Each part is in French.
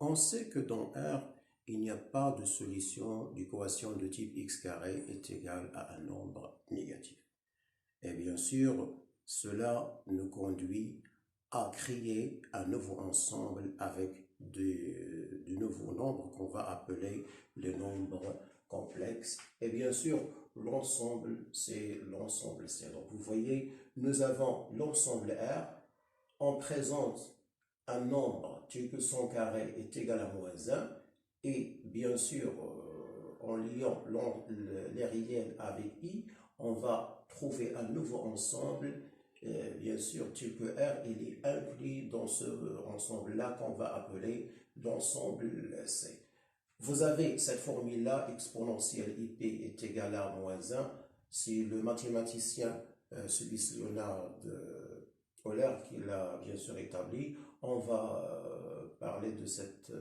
On sait que dans R, il n'y a pas de solution du quotient de type x carré est égal à un nombre négatif. Et bien sûr, cela nous conduit à créer un nouveau ensemble avec de nouveaux nombres qu'on va appeler les nombres complexes. Et bien sûr, l'ensemble, c'est l'ensemble C. Donc, vous voyez, nous avons l'ensemble R. On présente un nombre tel que son carré est égal à -1 et bien sûr en liant les réels avec i, on va trouver un nouveau ensemble, bien sûr tel que R il est inclus dans ce ensemble là qu'on va appeler l'ensemble C. Vous avez cette formule-là, exponentielle IP est égal à -1. C'est le mathématicien Suisse Leonard Euler qui l'a bien sûr établi. On va parler de cette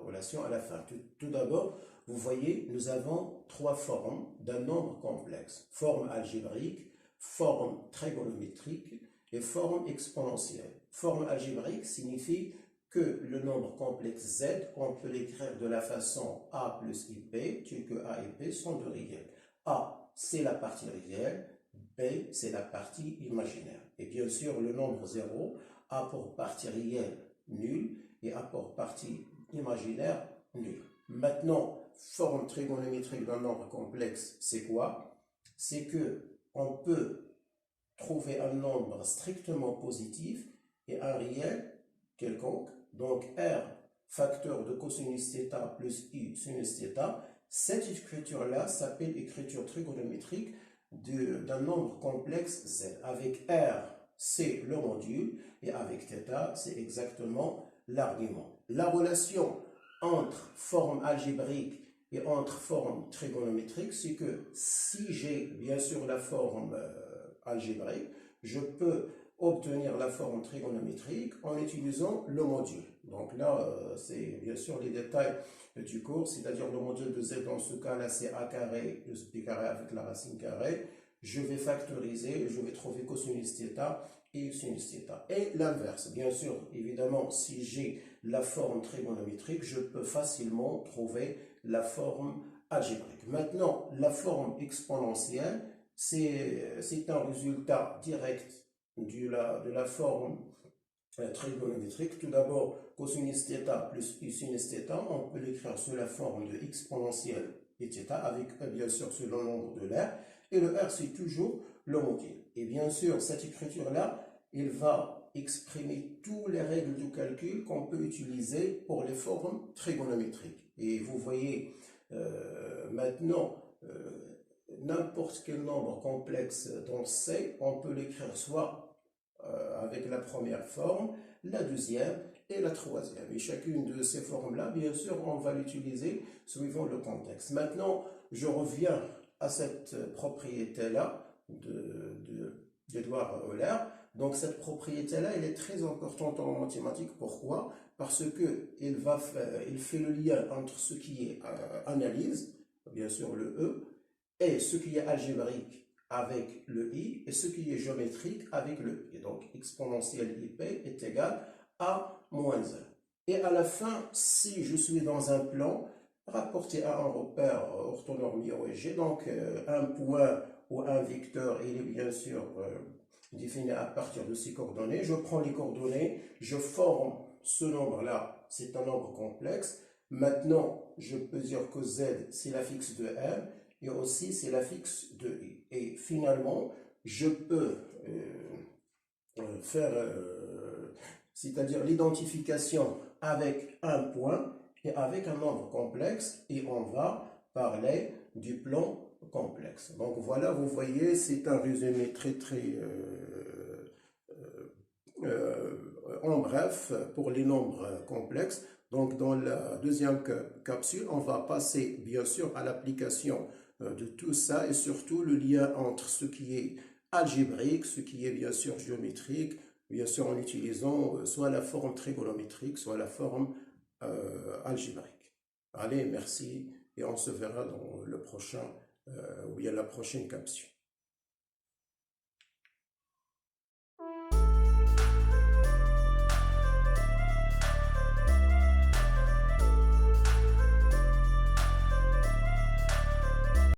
relation à la fin. Tout d'abord, vous voyez, nous avons trois formes d'un nombre complexe. Forme algébrique, forme trigonométrique et forme exponentielle. Forme algébrique signifie que le nombre complexe z, on peut l'écrire de la façon a plus ip, tel que a et b sont deux réels. A, c'est la partie réelle, b, c'est la partie imaginaire. Et bien sûr, le nombre 0 a pour partie réelle nul et a pour partie imaginaire nul. Maintenant, forme trigonométrique d'un nombre complexe, c'est quoi? C'est que on peut trouver un nombre strictement positif et un réel quelconque. Donc R, facteur de cosinus θ plus I sinus θ, cette écriture-là s'appelle écriture trigonométrique d'un nombre complexe Z. Avec R, c'est le module, et avec θ, c'est exactement l'argument. La relation entre forme algébrique et entre forme trigonométrique, c'est que si j'ai bien sûr la forme algébrique, je peux obtenir la forme trigonométrique en utilisant le module. Donc là, c'est bien sûr les détails du cours, c'est-à-dire le module de z dans ce cas-là, c'est a carré plus b carré avec la racine carrée. Je vais factoriser, je vais trouver cosinus θ et sinus θ. Et l'inverse, bien sûr, évidemment, si j'ai la forme trigonométrique, je peux facilement trouver la forme algébrique. Maintenant, la forme exponentielle, c'est un résultat direct de la forme trigonométrique. Tout d'abord, cosinus θ plus i sinus θ, on peut l'écrire sous la forme de exponentielle et θ, avec bien sûr sur le nombre de l'air. Et le R, c'est toujours le module. Et bien sûr, cette écriture-là, il va exprimer toutes les règles du calcul qu'on peut utiliser pour les formes trigonométriques. Et vous voyez maintenant, n'importe quel nombre complexe dans C, on peut l'écrire soit avec la première forme, la deuxième et la troisième. Et chacune de ces formes-là, bien sûr, on va l'utiliser suivant le contexte. Maintenant, je reviens à cette propriété-là d'Edouard Euler. Donc cette propriété-là, elle est très importante en mathématiques. Pourquoi? Parce qu'il fait le lien entre ce qui est analyse, bien sûr le E, et ce qui est algébrique avec le I, et ce qui est géométrique avec le I. Donc exponentielle IP est égal à -1. Et à la fin, si je suis dans un plan rapporté à un repère orthonormé OSG, donc un point ou un vecteur, il est bien sûr défini à partir de ces coordonnées. Je prends les coordonnées, je forme ce nombre-là, c'est un nombre complexe. Maintenant, je peux dire que Z, c'est l'affixe de M, et aussi c'est l'affixe de I. Et finalement, je peux faire, c'est-à-dire l'identification avec un point et avec un nombre complexe, et on va parler du plan complexe. Donc voilà, vous voyez, c'est un résumé très en bref pour les nombres complexes. Donc dans la deuxième capsule, on va passer bien sûr à l'application de tout ça et surtout le lien entre ce qui est algébrique, ce qui est bien sûr géométrique, bien sûr en utilisant soit la forme trigonométrique, soit la forme algébrique. Allez, merci et on se verra dans le prochain ou bien la prochaine capsule.